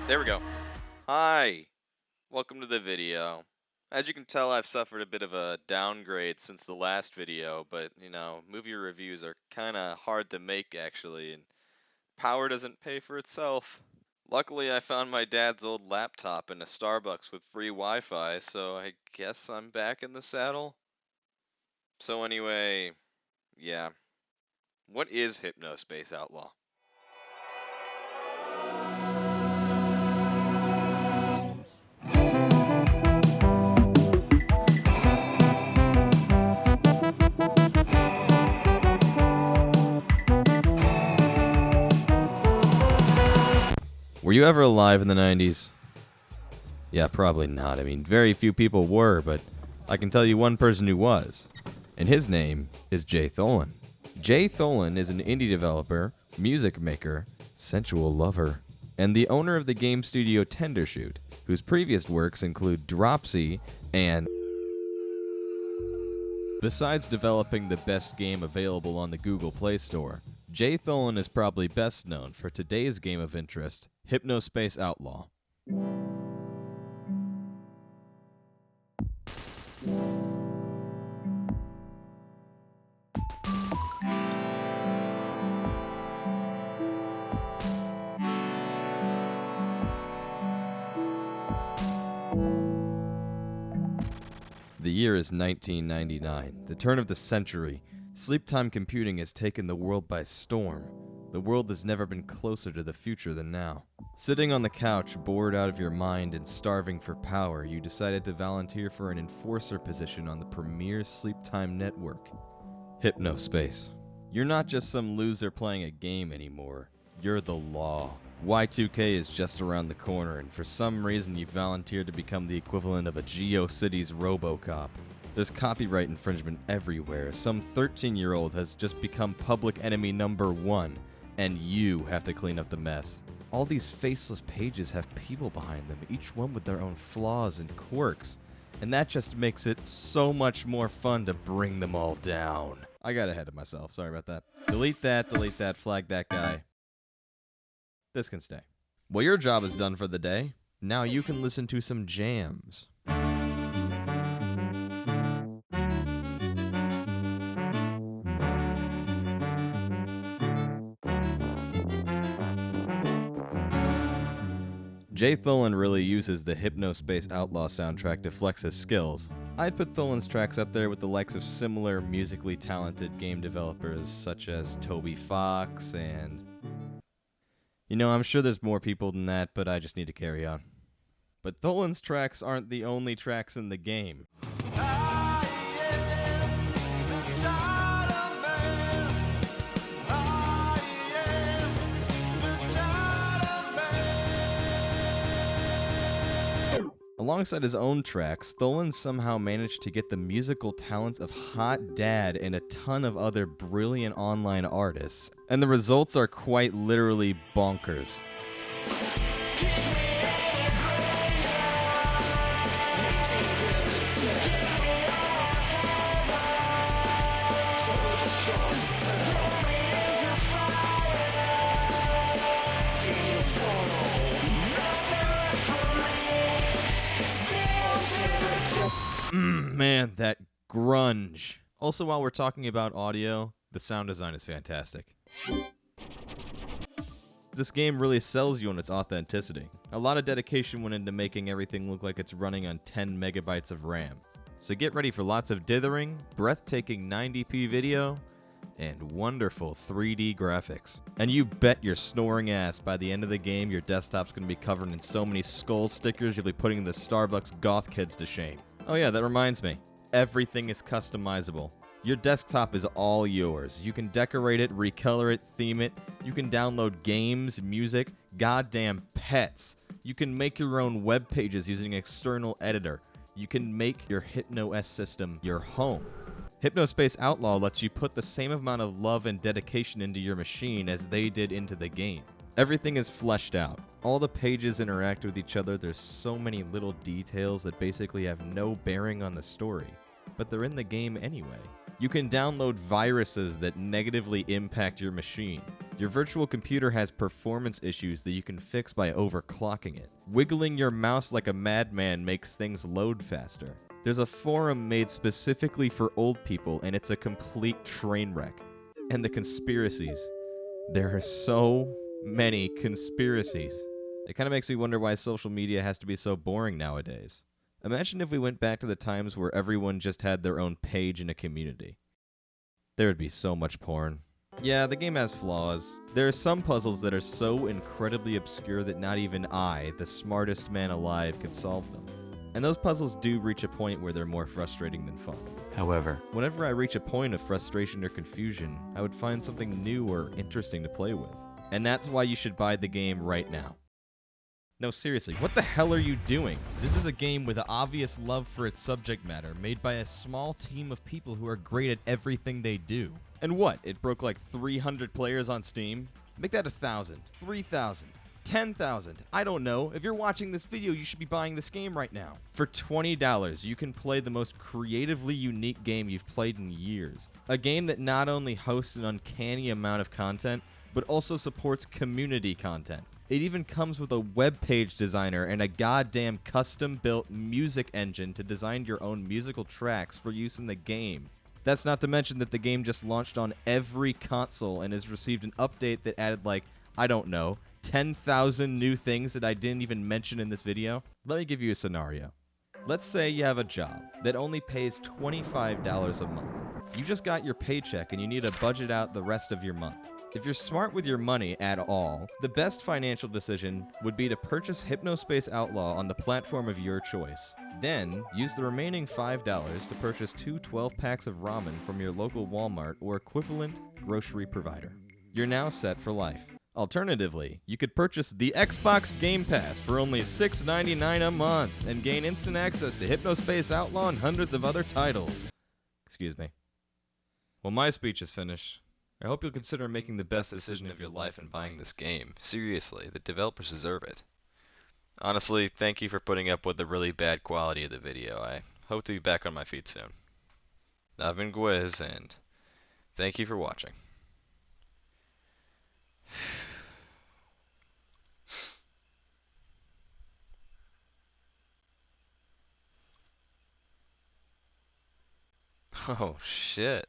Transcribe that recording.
There we go. Hi, welcome to the video. As you can tell, I've suffered a bit of a downgrade since the last video, but movie reviews are kinda hard to make actually, and power doesn't pay for itself. Luckily, I found my dad's old laptop in a Starbucks with free Wi-Fi, so I guess I'm back in the saddle. So anyway, yeah. What is Hypnospace Outlaw? Were you ever alive in the 90s? Yeah, probably not. I mean, very few people were, but I can tell you one person who was. And his name is Jay Tholen. Jay Tholen is an indie developer, music maker, sensual lover, and the owner of the game studio Tendershoot, whose previous works include Dropsy and... Besides developing the best game available on the Google Play Store, Jay Tholen is probably best known for today's game of interest, Hypnospace Outlaw. The year is 1999, the turn of the century. Sleep-time computing has taken the world by storm. The world has never been closer to the future than now. Sitting on the couch, bored out of your mind and starving for power, you decided to volunteer for an enforcer position on the premier sleep-time network, Hypnospace. You're not just some loser playing a game anymore. You're the law. Y2K is just around the corner, and for some reason you volunteered to become the equivalent of a GeoCities RoboCop. There's copyright infringement everywhere. Some 13-year-old has just become public enemy number 1, and you have to clean up the mess. All these faceless pages have people behind them, each one with their own flaws and quirks, and that just makes it so much more fun to bring them all down. I got ahead of myself, sorry about that. Delete that, flag that guy. This can stay. Well, your job is done for the day. Now you can listen to some jams. Jay Tholen really uses the Hypnospace Outlaw soundtrack to flex his skills. I'd put Tholen's tracks up there with the likes of similar musically talented game developers such as Toby Fox and... I'm sure there's more people than that, but I just need to carry on. But Tholen's tracks aren't the only tracks in the game. Alongside his own tracks, Tholen somehow managed to get the musical talents of Hot Dad and a ton of other brilliant online artists, and the results are quite literally bonkers. Man, that grunge. Also, while we're talking about audio, the sound design is fantastic. This game really sells you on its authenticity. A lot of dedication went into making everything look like it's running on 10 megabytes of RAM. So get ready for lots of dithering, breathtaking 90p video, and wonderful 3D graphics. And you bet your snoring ass by the end of the game your desktop's gonna be covered in so many skull stickers you'll be putting the Starbucks goth kids to shame. Oh yeah, that reminds me. Everything is customizable. Your desktop is all yours. You can decorate it, recolor it, theme it. You can download games, music, goddamn pets. You can make your own web pages using an external editor. You can make your HypnoS system your home. Hypnospace Outlaw lets you put the same amount of love and dedication into your machine as they did into the game. Everything is fleshed out. All the pages interact with each other. There's so many little details that basically have no bearing on the story, but they're in the game anyway. You can download viruses that negatively impact your machine. Your virtual computer has performance issues that you can fix by overclocking it. Wiggling your mouse like a madman makes things load faster. There's a forum made specifically for old people, and it's a complete train wreck. And the conspiracies. There are so many conspiracies. It kind of makes me wonder why social media has to be so boring nowadays. Imagine if we went back to the times where everyone just had their own page in a community. There would be so much porn. Yeah, the game has flaws. There are some puzzles that are so incredibly obscure that not even I, the smartest man alive, could solve them. And those puzzles do reach a point where they're more frustrating than fun. However, whenever I reach a point of frustration or confusion, I would find something new or interesting to play with. And that's why you should buy the game right now. No, seriously, what the hell are you doing? This is a game with an obvious love for its subject matter, made by a small team of people who are great at everything they do. And what, it broke like 300 players on Steam? Make that 1,000, 3,000, 10,000. I don't know. If you're watching this video, you should be buying this game right now. For $20, you can play the most creatively unique game you've played in years. A game that not only hosts an uncanny amount of content, but also supports community content. It even comes with a web page designer and a goddamn custom-built music engine to design your own musical tracks for use in the game. That's not to mention that the game just launched on every console and has received an update that added like, I don't know, 10,000 new things that I didn't even mention in this video. Let me give you a scenario. Let's say you have a job that only pays $25 a month. You just got your paycheck and you need to budget out the rest of your month. If you're smart with your money at all, the best financial decision would be to purchase Hypnospace Outlaw on the platform of your choice. Then, use the remaining $5 to purchase 2 12-packs of ramen from your local Walmart or equivalent grocery provider. You're now set for life. Alternatively, you could purchase the Xbox Game Pass for only $6.99 a month and gain instant access to Hypnospace Outlaw and hundreds of other titles. Excuse me. Well, my speech is finished. I hope you'll consider making the best decision of your life in buying this game. Seriously, the developers deserve it. Honestly, thank you for putting up with the really bad quality of the video. I hope to be back on my feet soon. I've been Gwiz, and thank you for watching. Oh, shit.